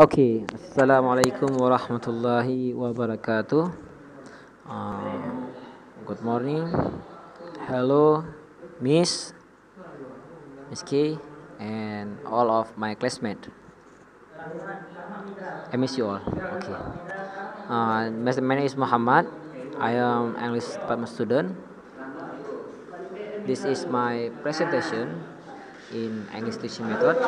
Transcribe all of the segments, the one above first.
Okay, Assalamualaikum warahmatullahi wabarakatuh. Uh, Good morning. Hello, Miss K, and all of my classmates. I miss you all. Okay. My name is Muhammad. I am English department student. This is my presentation in English teaching method.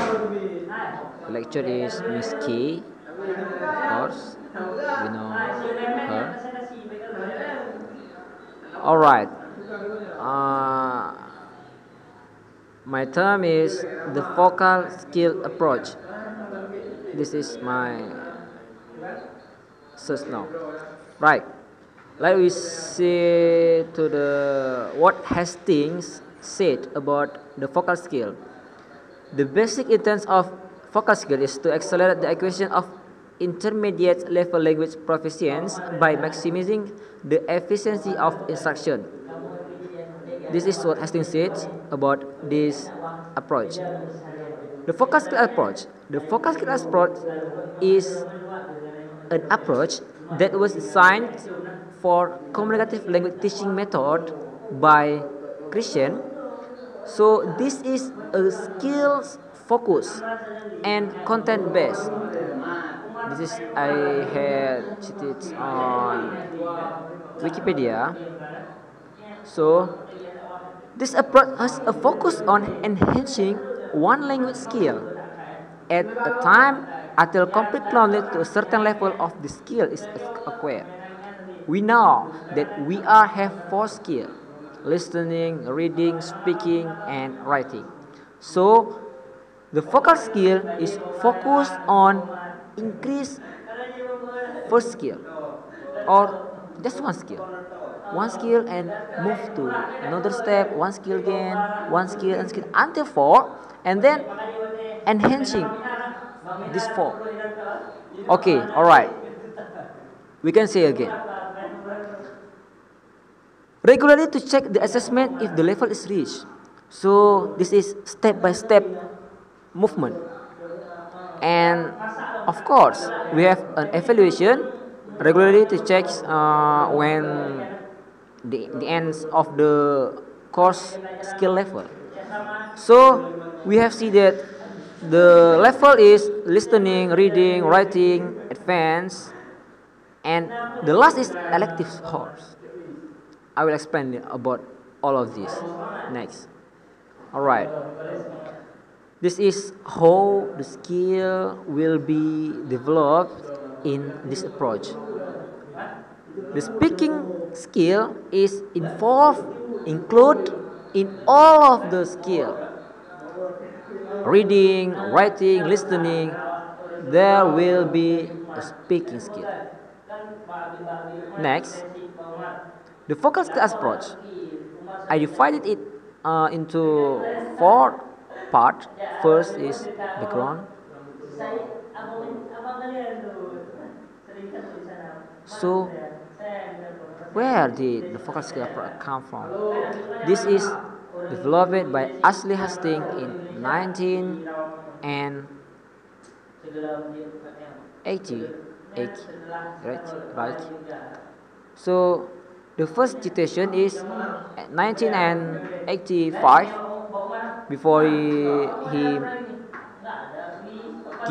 The lecture is Miss K, of course. We know her. All right. Uh, my term is the focal skill approach. This is my search now. Right. Like we see to the what Hastings said about the focal skill. The basic intent of focal skill is to accelerate the acquisition of intermediate level language proficiency by maximizing the efficiency of instruction. This is what Hastings said about this approach. The focal skill approach. The focal skill approach is an approach that was designed for communicative language teaching method by Christian. So this is a skills focus and content based. This is I had cited on Wikipedia. So this approach has a focus on enhancing one language skill at a time until complete knowledge to a certain level of the skill is acquired. We know that we are have four skills: listening, reading, speaking, and writing. So the focal skill is focused on increase first skill or just one skill and move to another step, one skill again, one skill and skill until four, and then enhancing this four. Okay, all right. We can say again. Regularly to check the assessment if the level is reached. So this is step by step movement. And of course, we have an evaluation regularly to check when the ends of the course skill level. So we have seen that the level is listening, reading, writing, advanced, and the last is elective course. I will explain about all of this next. All right. This is how the skill will be developed in this approach. The speaking skill is include in all of the skill. Reading, writing, listening, there will be a speaking skill. Next, the focal skill approach. I divided it into four parts. First is background. So, where did the focal skill approach come from? This is developed by Ashley Hastings in 1988, right? So the first citation is 1985. Before he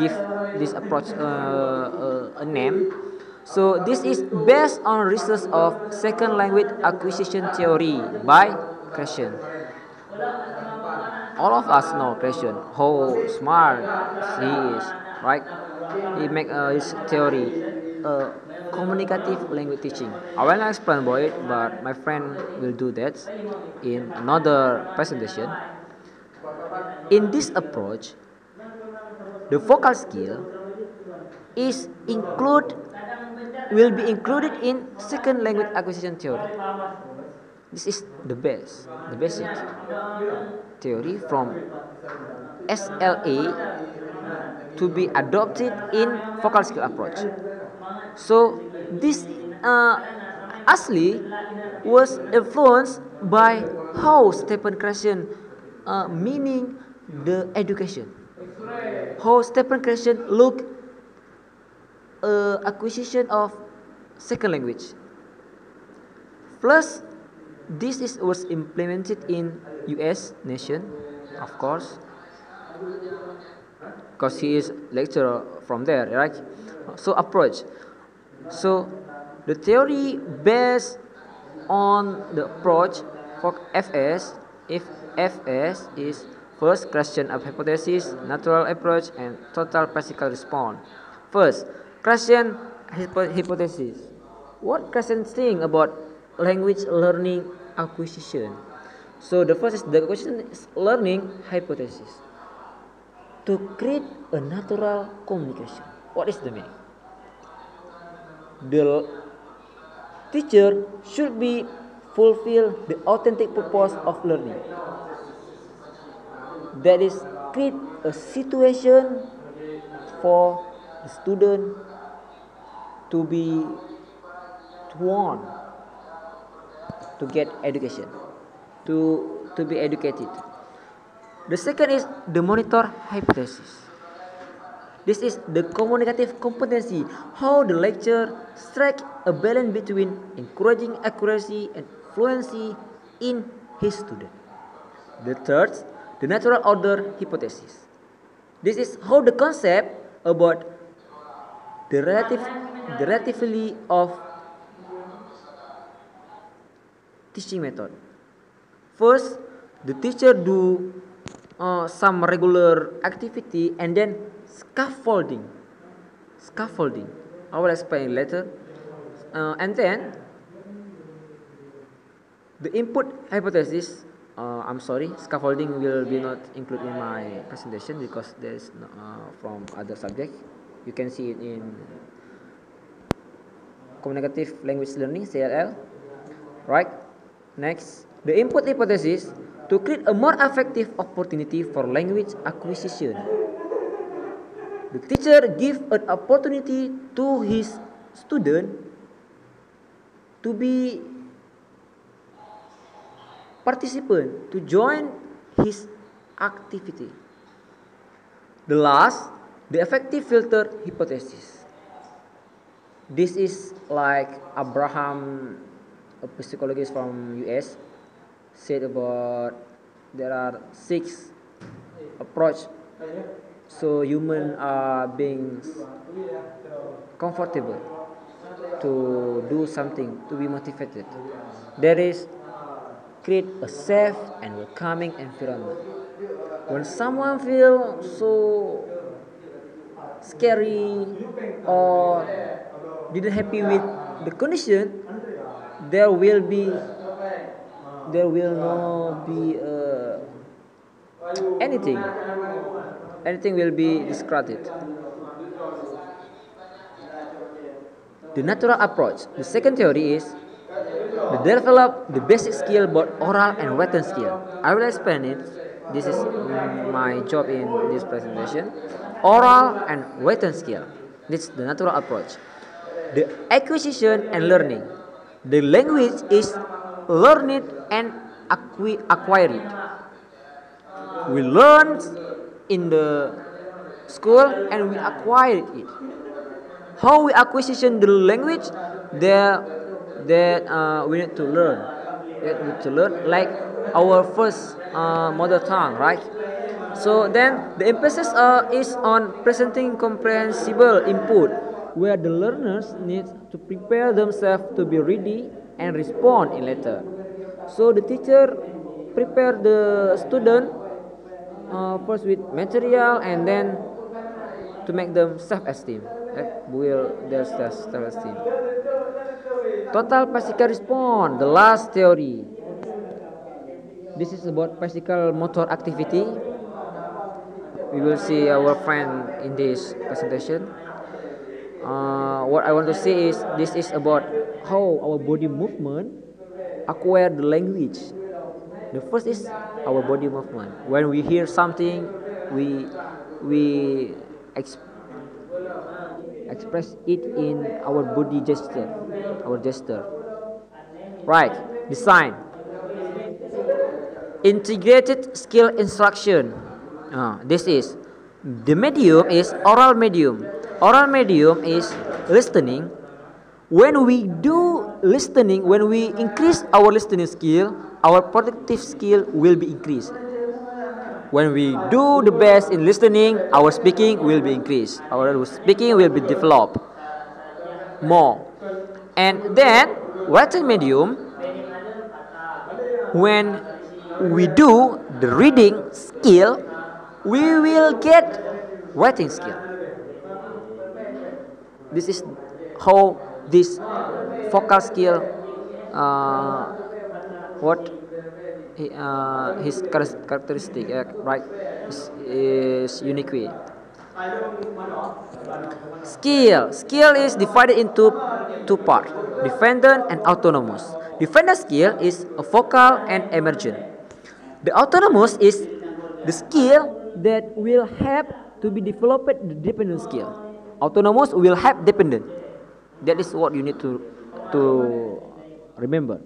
give this approach a name. So this is based on research of second language acquisition theory by Christian. All of us know Christian, how smart he is, right? He make his theory, communicative language teaching. I will not explain about it, but my friend will do that in another presentation. In this approach, the focal skill is will be included in second language acquisition theory. This is the basic theory from SLA to be adopted in focal skill approach. So this Ashley was influenced by how Stephen Christian meaning the education. How Stephen Christian look acquisition of second language. Plus, was implemented in U.S. nation, of course, because he is lecturer from there, right? So approach. So the theory based on the approach for FS, if FS is first question of hypothesis, natural approach, and total practical response. First, question hypothesis. What question think about language learning acquisition? So the first is the question is learning hypothesis. To create a natural communication. What is the meaning? The teacher should be fulfill the authentic purpose of learning. That is, create a situation for the student to want to get education, to be educated. The second is the monitor hypothesis. This is the communicative competency, how the lecturer strike a balance between encouraging accuracy and fluency in his student. The third, the natural order hypothesis. This is how the concept about the relatively of teaching method. First, the teacher do some regular activity and then scaffolding. I will explain later. And then the input hypothesis. I'm sorry, scaffolding will be not included in my presentation because there is from other subject. You can see it in communicative language learning (CLL). Right. Next, the input hypothesis to create a more effective opportunity for language acquisition. The teacher give an opportunity to his student to be participant, to join his activity. The last, the effective filter hypothesis. This is like Abraham, a psychologist from US, said about there are 6 approach so human are being comfortable to do something, to be motivated. There is create a safe and welcoming environment. When someone feels so scary or didn't happy with the condition, there will not be anything will be discarded. The natural approach. The second theory is to develop the basic skill, both oral and written skill. I will explain it. This is my job in this presentation. Oral and written skill. This is the natural approach. The acquisition and learning. The language is learned and acquired. We learn in the school and we acquired it. How we acquisition the language? That we need to learn. Like our first mother tongue, right? So then the emphasis is on presenting comprehensible input, where the learners need to prepare themselves to be ready and respond in later. So the teacher prepare the student first with material and then to make them self-esteem, build their self-esteem. Total practical response, the last theory. This is about practical motor activity. We will see our friend in this presentation. What I want to say is this is about how our body movement acquire the language. The first is our body movement. When we hear something, we express it in our body gesture, Right. Design. Integrated skill instruction. This is the medium is oral medium. Oral medium is listening. When we do listening, when we increase our listening skill, our productive skill will be increased. When we do the best in listening, our speaking will be increased. Our speaking will be developed more. And then writing medium, when we do the reading skill, we will get writing skill. This is how this vocal skill, what his characteristic, right, is unique way. Skill is divided into two parts: dependent and autonomous. Dependent skill is a vocal and emergent. The autonomous is the skill that will help to be developed the dependent skill. Autonomous will help dependent. That is what you need to remember.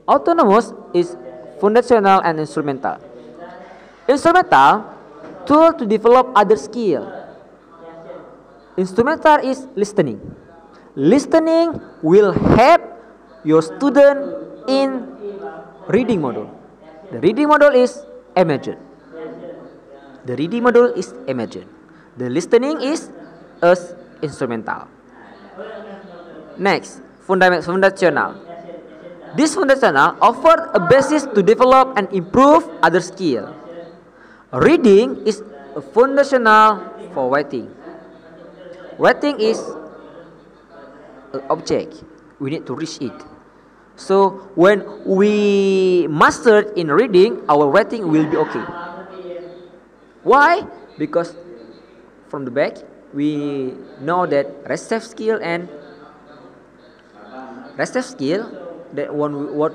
Autonomous is foundational and instrumental. Instrumental, tool to develop other skill. Instrumental is listening. Listening will help your student in reading module. The reading module is emergent. The reading module is emergent. The listening is as instrumental. Next, foundational. This foundational offers a basis to develop and improve other skill. Reading is a foundational for writing. Writing is an object. We need to reach it. So when we master in reading, our writing will be okay. Why? Because from the back we know that receptive skill and that what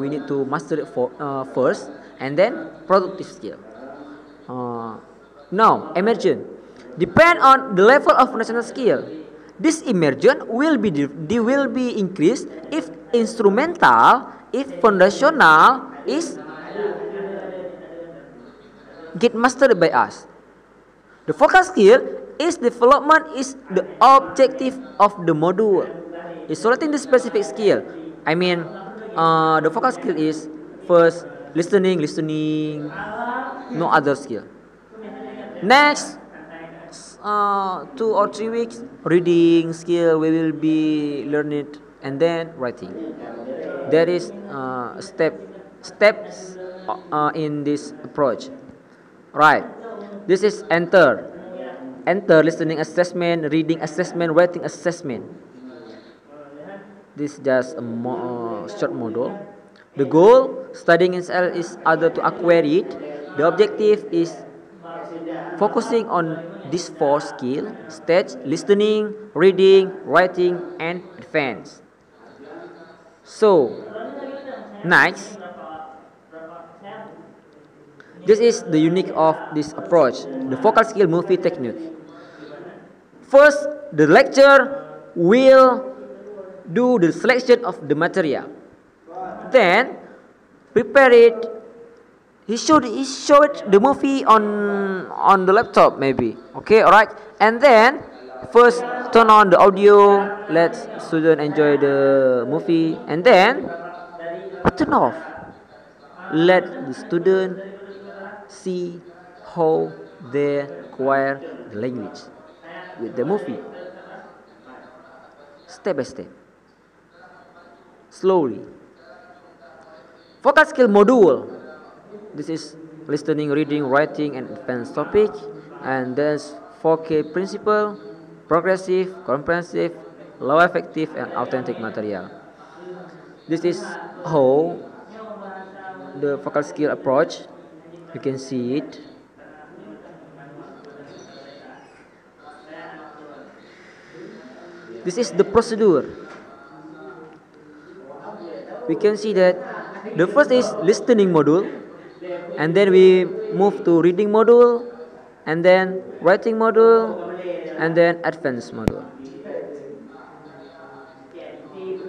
we need to master it for first, and then productive skill. Now emergent depend on the level of national skill. This emergent will be increased if instrumental, if foundational is get mastered by us. The vocal skill is development is the objective of the module. Isolating the specific skill. I mean, the vocal skill is first listening, no other skill. Next, 2 or 3 weeks, reading skill we will be learned, and then writing. There is steps in this approach. Right. This is enter listening assessment, reading assessment, writing assessment. This is just a short module. The goal studying itself is either to acquire it. The objective is focusing on these 4 skills: stage, listening, reading, writing, and advance. So next, this is the unique of this approach, the vocal skill movie technique. First, the lecturer will do the selection of the material. Then prepare it. He showed the movie on the laptop maybe. Okay, alright. And then first turn on the audio, let student enjoy the movie, and then turn off. Let the student see how they acquire the language with the movie. Step by step. Slowly. Vocal skill module. This is listening, reading, writing, and advanced topic. And there's 4K principle: progressive, comprehensive, low effective, and authentic material. This is how the vocal skill approach. You can see it. This is the procedure. We can see that the first is listening module, and then we move to reading module, and then writing module, and then advanced module.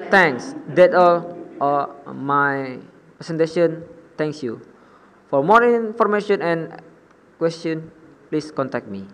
Thanks. That's all my presentation. Thank you. For more information and question, please contact me.